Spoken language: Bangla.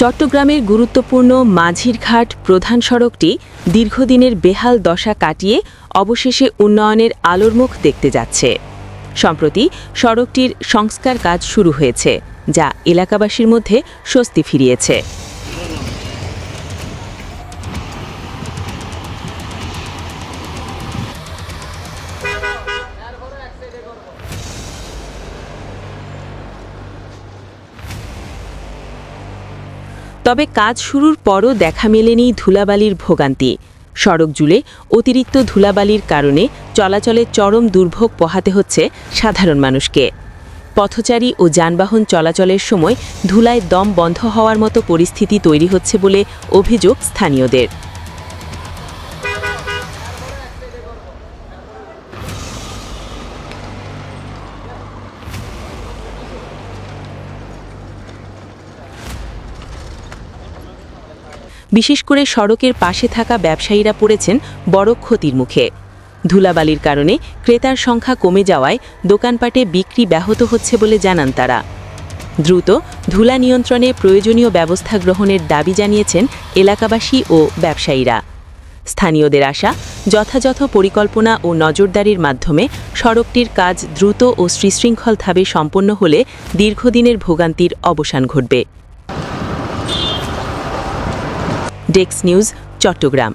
চট্টগ্রামের গুরুত্বপূর্ণ মাঝিরঘাট প্রধান সড়কটি দীর্ঘদিনের বেহাল দশা কাটিয়ে অবশেষে উন্নয়নের আলোর মুখ দেখতে যাচ্ছে। সম্প্রতি সড়কটির সংস্কার কাজ শুরু হয়েছে, যা এলাকাবাসীর মধ্যে স্বস্তি ফিরিয়েছে। তবে কাজ শুরুর পরও দেখা মেলেনি ধুলাবালির ভোগান্তি। সড়ক জুড়ে অতিরিক্ত ধুলাবালির কারণে চলাচলে চরম দুর্ভোগ পোহাতে হচ্ছে সাধারণ মানুষকে। পথচারী ও যানবাহন চলাচলের সময় ধুলায় দম বন্ধ হওয়ার মতো পরিস্থিতি তৈরি হচ্ছে বলে অভিযোগ স্থানীয়দের। বিশেষ করে সড়কের পাশে থাকা ব্যবসায়ীরা পড়েছেন বড় ক্ষতির মুখে। ধুলাবালির কারণে ক্রেতার সংখ্যা কমে যাওয়ায় দোকানপাটে বিক্রি ব্যাহত হচ্ছে বলে জানান তারা। দ্রুত ধুলা নিয়ন্ত্রণে প্রয়োজনীয় ব্যবস্থা গ্রহণের দাবি জানিয়েছেন এলাকাবাসী ও ব্যবসায়ীরা। স্থানীয়দের আশা, যথাযথ পরিকল্পনা ও নজরদারির মাধ্যমে সড়কটির কাজ দ্রুত ও সুশৃঙ্খলভাবে সম্পন্ন হলে দীর্ঘদিনের ভোগান্তির অবসান ঘটবে। Desk news, Chittagong.